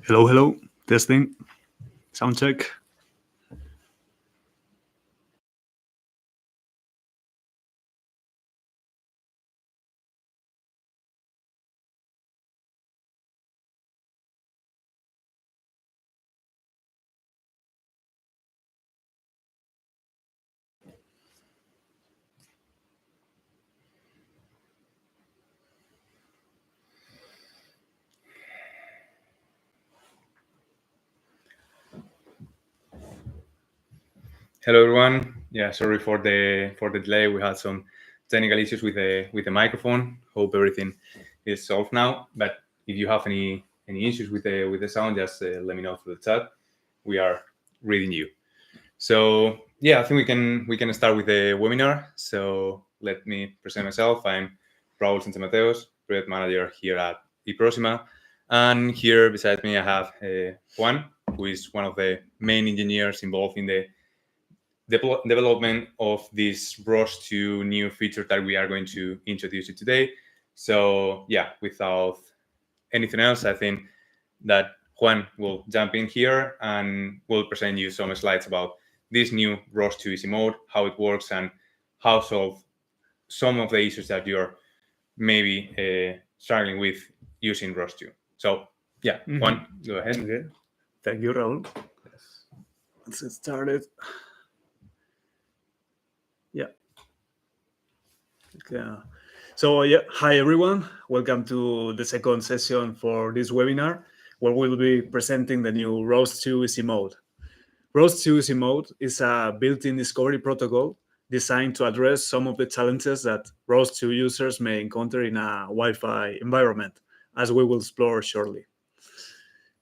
Hello, hello. Testing. Sound check. Hello everyone. Yeah, sorry for the delay. We had some technical issues with the microphone. Hope everything is solved now. But if you have any issues with the sound, just let me know through the chat. We are reading you. So yeah, I think we can start with the webinar. So let me present myself. I'm Raul Santamateos, project manager here at eProsima, and here beside me I have Juan, who is one of the main engineers involved in the development of this ROS2 new feature that we are going to introduce you today. So yeah, without anything else, I think that Juan will jump in here and will present you some slides about this new ROS2 easy mode, how it works, and how solve some of the issues that you're maybe struggling with using ROS2. So yeah, Juan, go ahead. Okay. Thank you, Raul. Let's get started. Yeah. Okay. So yeah, hi everyone. Welcome to the second session for this webinar, where we'll be presenting the new ROS2 easy mode. ROS2 easy mode is a built-in discovery protocol designed to address some of the challenges that ROS2 users may encounter in a Wi-Fi environment, as we will explore shortly.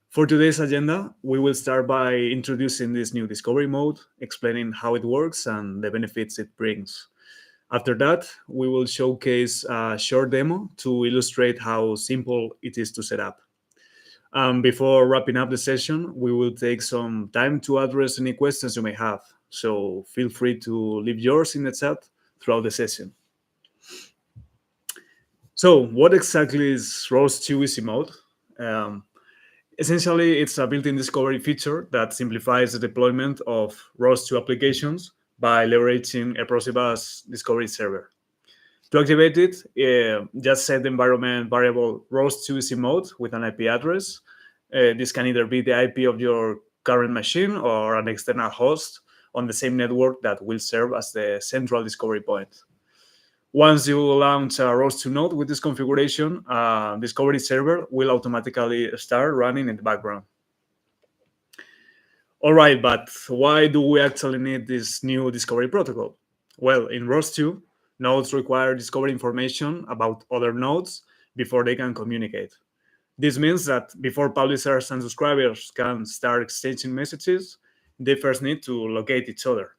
For today's agenda, we will start by introducing this new discovery mode, explaining how it works and the benefits it brings. After that, we will showcase a short demo to illustrate how simple it is to set up. Before wrapping up the session, we will take some time to address any questions you may have. So feel free to leave yours in the chat throughout the session. So what exactly is ROS2 Easy Mode? Um, Essentially, it's a built-in discovery feature that simplifies the deployment of ROS2 applications by leveraging eProsiva's discovery server. To activate it, just set the environment variable ROS2 easy mode with an IP address. This can either be the IP of your current machine or an external host on the same network that will serve as the central discovery point. Once you launch a ROS2 node with this configuration, discovery server will automatically start running in the background. All right, but why do we actually need this new discovery protocol? Well, in ROS2, nodes require discovery information about other nodes before they can communicate. This means that before publishers and subscribers can start exchanging messages, they first need to locate each other.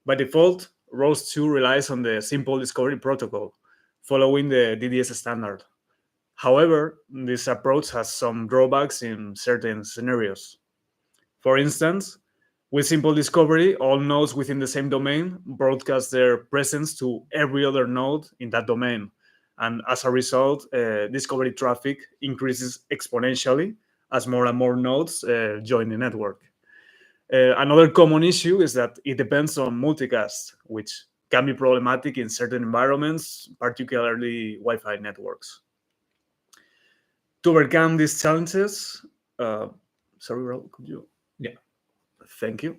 By default, ROS2 relies on the simple discovery protocol, following the DDS standard. However, this approach has some drawbacks in certain scenarios. For instance, with simple discovery, all nodes within the same domain broadcast their presence to every other node in that domain. And as a result, discovery traffic increases exponentially as more and more nodes join the network. Another common issue is that it depends on multicast, which can be problematic in certain environments, particularly Wi-Fi networks. To overcome these challenges, sorry, Raul, could you? Yeah. Thank you.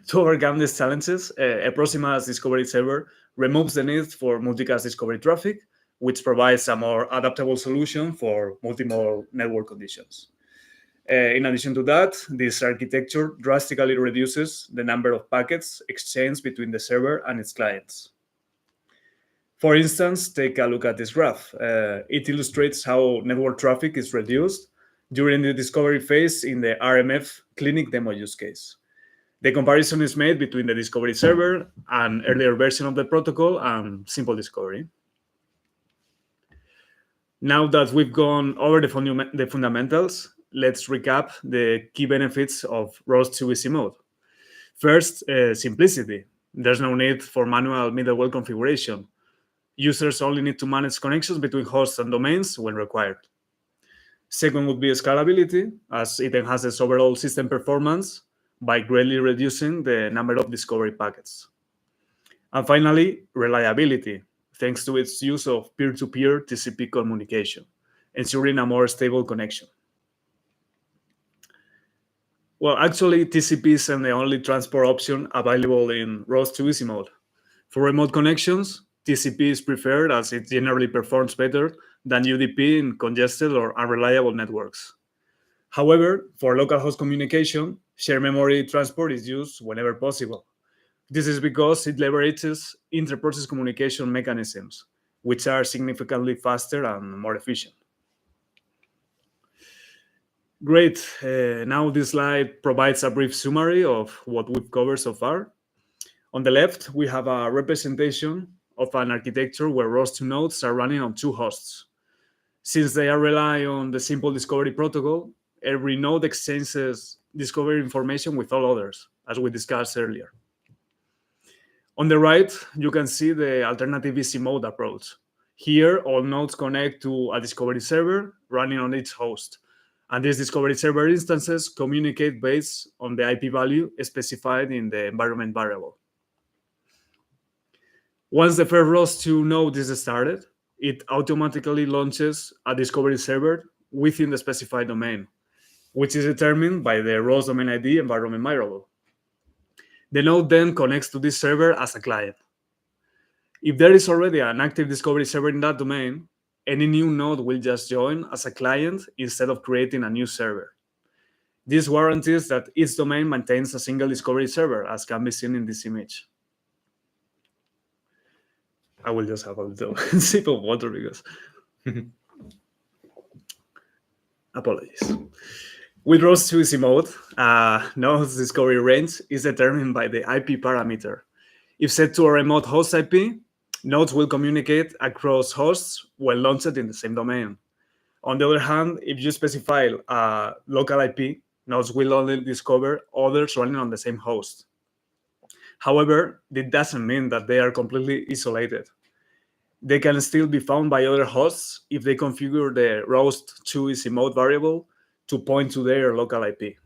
To overcome these challenges, eProsima's discovery server removes the need for multicast discovery traffic, which provides a more adaptable solution for multiple network conditions. In addition to that, this architecture drastically reduces the number of packets exchanged between the server and its clients. For instance, take a look at this graph. It illustrates how network traffic is reduced during the discovery phase in the RMF clinic demo use case. The comparison is made between the discovery server, an earlier version of the protocol, and simple discovery. Now that we've gone over the fundamentals, let's recap the key benefits of ROS2 easy mode. First, simplicity. There's no need for manual middleware configuration. Users only need to manage connections between hosts and domains when required. Second would be scalability, as it enhances overall system performance by greatly reducing the number of discovery packets. And finally, reliability, thanks to its use of peer-to-peer TCP communication, ensuring a more stable connection. Well, actually, TCP isn't the only transport option available in ROS2 easy mode. For remote connections, TCP is preferred as it generally performs better than UDP in congested or unreliable networks. However, for local host communication, shared memory transport is used whenever possible. This is because it leverages inter-process communication mechanisms, which are significantly faster and more efficient. Great. Now this slide provides a brief summary of what we've covered so far. On the left, we have a representation of an architecture where ROS2 nodes are running on two hosts. Since they are relying on the simple discovery protocol, every node exchanges discovery information with all others, as we discussed earlier. On the right, you can see the alternative easy mode approach. Here, all nodes connect to a discovery server running on each host. And these discovery server instances communicate based on the IP value specified in the environment variable. Once the first ROS2 node is started, it automatically launches a discovery server within the specified domain, which is determined by the ROS domain ID environment variable. The node then connects to this server as a client. If there is already an active discovery server in that domain, any new node will just join as a client instead of creating a new server. This guarantees that each domain maintains a single discovery server, as can be seen in this image. I will just have a little sip of water because... Apologies. With ROS2 easy mode, node's discovery range is determined by the IP parameter. If set to a remote host IP, nodes will communicate across hosts when launched in the same domain. On the other hand, if you specify a local IP, nodes will only discover others running on the same host. However, this doesn't mean that they are completely isolated. They can still be found by other hosts if they configure the ROS2 easy mode variable to point to their local IP.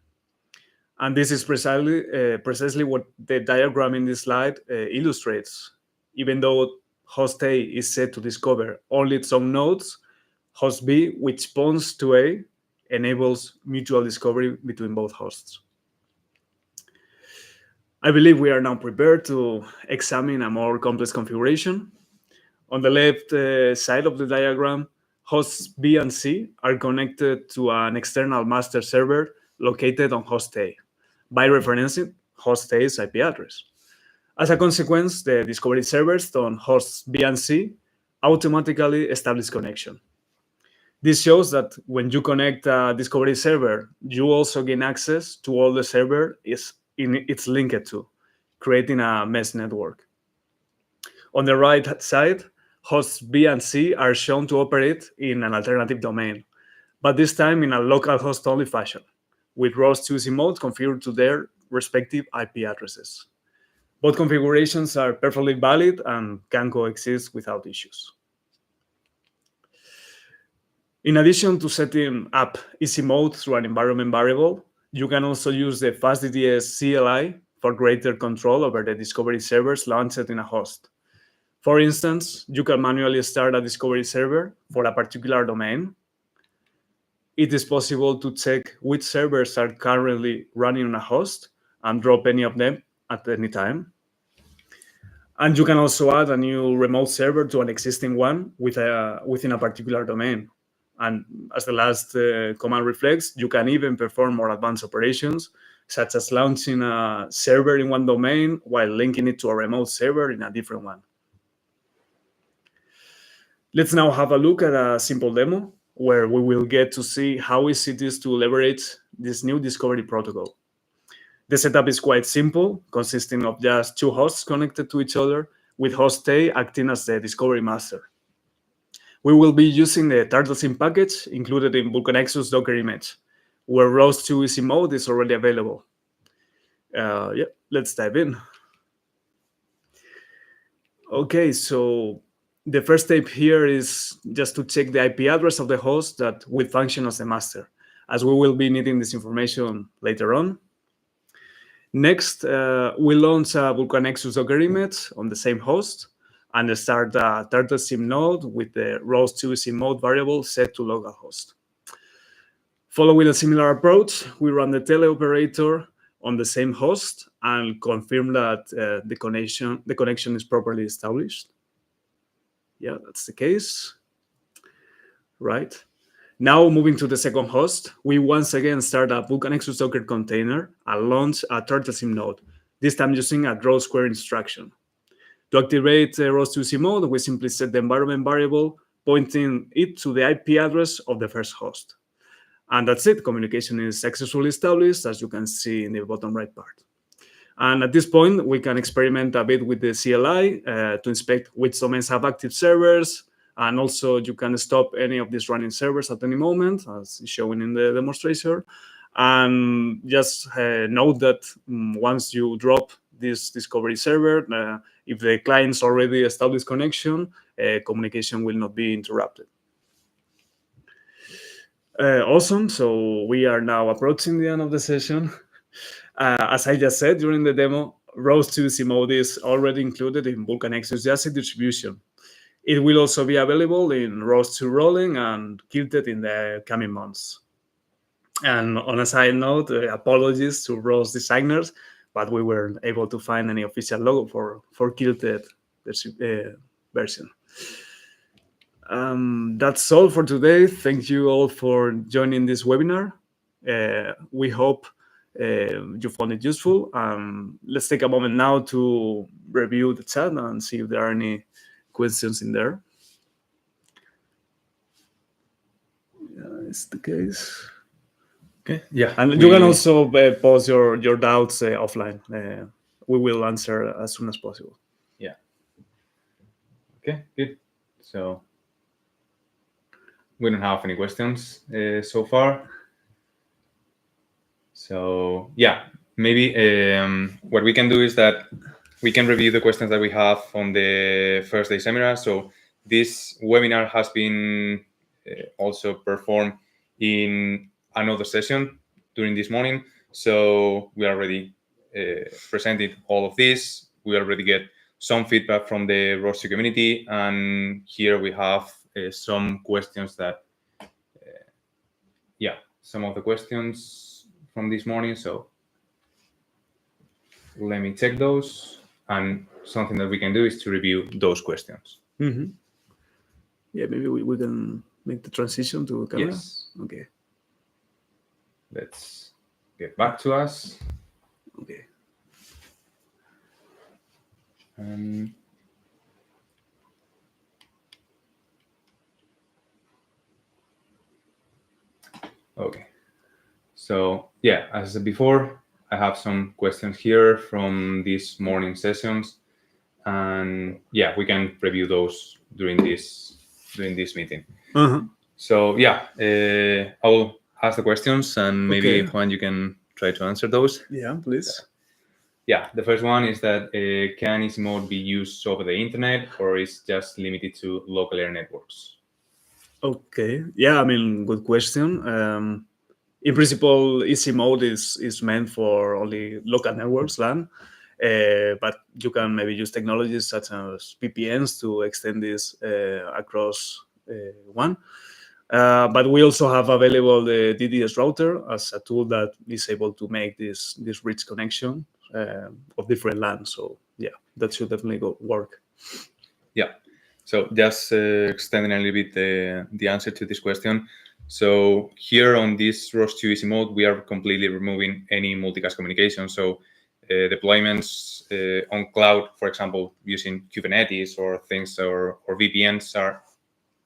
And this is precisely what the diagram in this slide illustrates. Even though host A is set to discover only its own nodes, host B, which points to A, enables mutual discovery between both hosts. I believe we are now prepared to examine a more complex configuration. On the left side of the diagram, hosts B and C are connected to an external master server located on host A by referencing host A's IP address. As a consequence, the discovery servers on hosts B and C automatically establish connection. This shows that when you connect a discovery server, you also gain access to all the server it's linked to, creating a mesh network. On the right side, hosts B and C are shown to operate in an alternative domain, but this time in a local host-only fashion, with ROS2 easy mode configured to their respective IP addresses. Both configurations are perfectly valid and can coexist without issues. In addition to setting up easy mode through an environment variable, you can also use the FastDDS CLI for greater control over the discovery servers launched in a host. For instance, you can manually start a discovery server for a particular domain. It is possible to check which servers are currently running on a host and drop any of them at any time. And you can also add a new remote server to an existing one within a particular domain. And as the last command reflects, you can even perform more advanced operations, such as launching a server in one domain while linking it to a remote server in a different one. Let's now have a look at a simple demo where we will get to see how easy it is to leverage this new discovery protocol. The setup is quite simple, consisting of just two hosts connected to each other, with host A acting as the discovery master. We will be using the TurtleSync package included in Vulcanexus Docker image, where ROS2 easy mode is already available. Let's dive in. Okay, so The first step here is just to check the IP address of the host that will function as the master, as we will be needing this information later on. Next, we launch a Vulkan Nexus Docker image on the same host and start a turtle sim node with the ROS2 sim mode variable set to localhost. Following a similar approach, we run the teleoperator on the same host and confirm that the connection is properly established. Yeah, that's the case. Right. Now moving to the second host, we once again start a Vulkan Nexus Docker container and launch a turtle sim node, this time using a draw square instruction. To activate ROS2 sim mode, we simply set the environment variable pointing it to the IP address of the first host. And that's it. Communication is successfully established, as you can see in the bottom right part. And at this point, we can experiment a bit with the CLI to inspect which domains have active servers. And also, you can stop any of these running servers at any moment, as shown in the demonstration. And just note that once you drop this discovery server, if the client's already established connection, communication will not be interrupted. Awesome. So we are now approaching the end of the session. As I just said during the demo, ROS2 sim mode is already included in Vulkan Nexus JASIC distribution. It will also be available in ROS2 rolling and Kilted in the coming months. And on a side note, apologies to ROS designers, but we weren't able to find any official logo for Kilted version. That's all for today. Thank you all for joining this webinar. We hope you found it useful. Let's take a moment now to review the chat and see if there are any questions in there. Yeah, it's the case. Okay. Yeah. And you can also pose your doubts offline. We will answer as soon as possible. Yeah. Okay, good. So we don't have any questions so far. So yeah, maybe what we can do is that we can review the questions that we have on the first day seminar. So this webinar has been also performed in another session during this morning. So we already presented all of this. We already get some feedback from the ROS2 community. And here we have some questions that, some of the questions from this morning. So let me check those. And something that we can do is to review those questions. Mm-hmm. Yeah, maybe we can make the transition to camera. Yes. Okay. Let's get back to us. Okay. Okay. So yeah, as I said before, I have some questions here from this morning sessions, and yeah, we can review those during this meeting. Uh-huh. So yeah, I will ask the questions, and maybe Okay. Juan, you can try to answer those. Yeah, please. Yeah, the first one is that can easy mode be used over the internet, or is just limited to local area networks? Okay. Yeah, I mean, good question. In principle, easy mode is meant for only local networks, LAN, but you can maybe use technologies such as VPNs to extend this across WAN. But we also have available the DDS router as a tool that is able to make this rich connection of different LANs. So yeah, that should definitely work. Yeah. So just extending a little bit the answer to this question. So here on this ROS2 easy mode, we are completely removing any multicast communication. So deployments on cloud, for example, using Kubernetes or things or VPNs are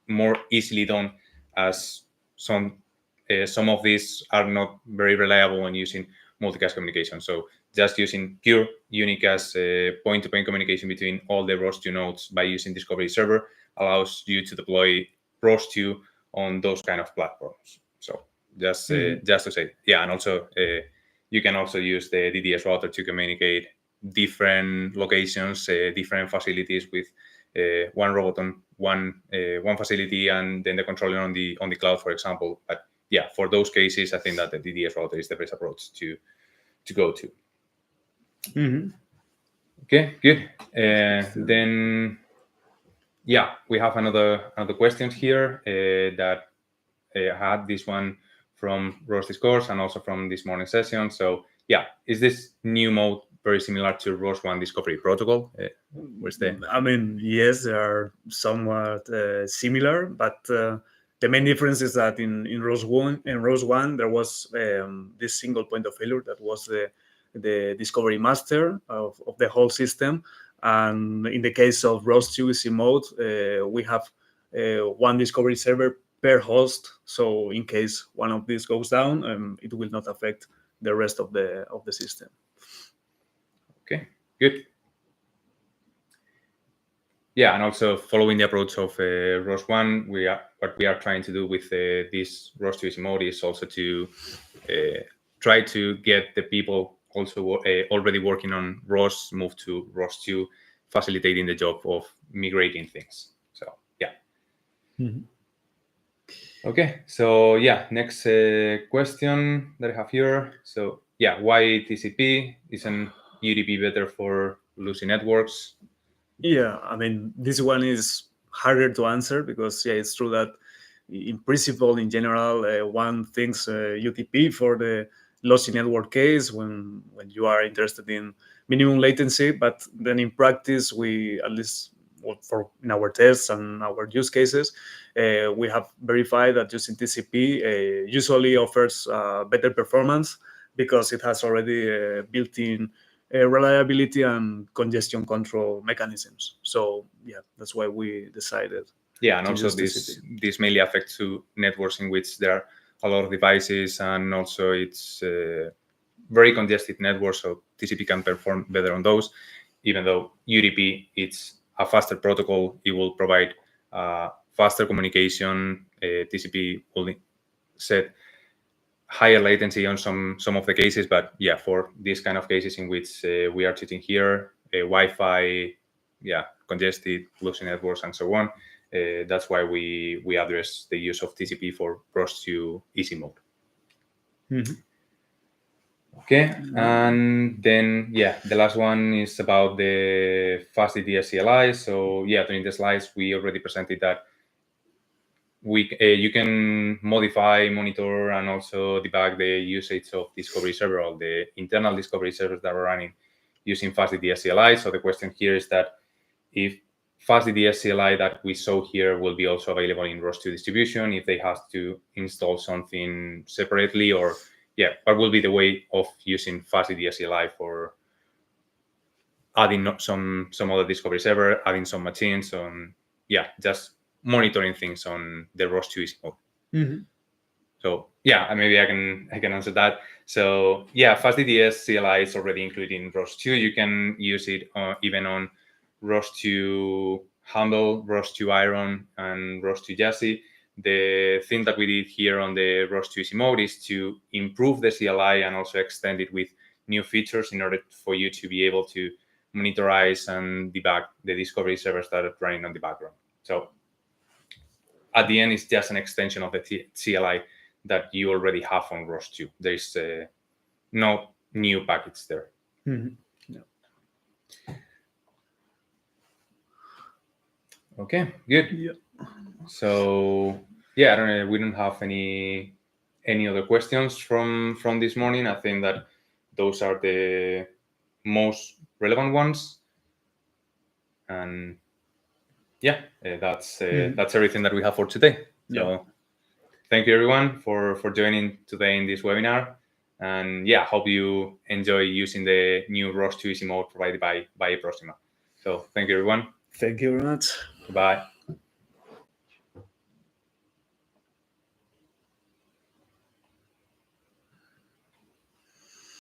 more easily done, as some of these are not very reliable when using multicast communication. So just using pure unicast point-to-point communication between all the ROS2 nodes by using Discovery Server allows you to deploy ROS2 on those kind of platforms. So just to say, yeah, and also you can also use the DDS router to communicate different locations, different facilities with one robot on one facility and then the controller on the cloud, for example. But yeah, for those cases, I think that the DDS router is the best approach to go to. Okay, good. Then yeah, we have another question here that I had this one from ROS Discourse and also from this morning session. So yeah, is this new mode very similar to ROS1 discovery protocol? Where's the? I mean, yes, they are somewhat similar, but the main difference is that in ROS1 there was this single point of failure that was the discovery master of the whole system, and in the case of ROS2 easy mode, we have one discovery server per host. So in case one of these goes down, it will not affect the rest of the system. Okay, good. Yeah, and also following the approach of ROS1, what we are trying to do with this ROS2 easy mode is also to try to get the people also already working on ROS move to ROS2, facilitating the job of migrating things. So yeah. Okay, so yeah, next question that I have here. So yeah, why TCP? Isn't UDP better for Lucy networks? Yeah, I mean, this one is harder to answer because, yeah, it's true that in principle, in general, one thinks UTP for the lossy network case when you are interested in minimum latency, but then in practice, we at least for in our tests and our use cases, we have verified that using TCP usually offers better performance because it has already built-in reliability and congestion control mechanisms. So yeah, that's why we decided. Yeah, and also this mainly affects to networks in which there are a lot of devices, and also it's very congested network, so TCP can perform better on those. Even though UDP it's a faster protocol, it will provide faster communication. TCP will set higher latency on some of the cases, but yeah, for these kind of cases in which we are treating here, Wi-Fi, yeah, congested, lossy networks, and so on. That's why we address the use of TCP for ROS2 easy mode. Okay, and then yeah, the last one is about the fast DDS CLI. So yeah, during the slides we already presented that you can modify, monitor, and also debug the usage of Discovery Server, all the internal Discovery servers that are running using FastDDS CLI. So the question here is that if FastDDS CLI that we saw here will be also available in ROS2 distribution, if they have to install something separately, or yeah, what will be the way of using FastDDS CLI for adding some other Discovery Server, adding some machines, yeah, just monitoring things on the ROS2 easy mode. So yeah, maybe I can answer that. So yeah, FastDDS CLI is already included in ROS2. You can use it even on ROS2 Humble, ROS2 Iron, and ROS2 Jassy. The thing that we did here on the ROS2 easy mode is to improve the CLI and also extend it with new features in order for you to be able to monitorize and debug the Discovery servers that are running on the background. So at the end, it's just an extension of the CLI that you already have on ROS2. There's no new package there. No. Okay, good. Yeah. So yeah, I don't know. We don't have any other questions from this morning. I think that those are the most relevant ones. And yeah, that's everything that we have for today. So thank you everyone for joining today in this webinar. And yeah, hope you enjoy using the new ROS2 easy mode provided by Proxima. So thank you everyone. Thank you very much. Bye.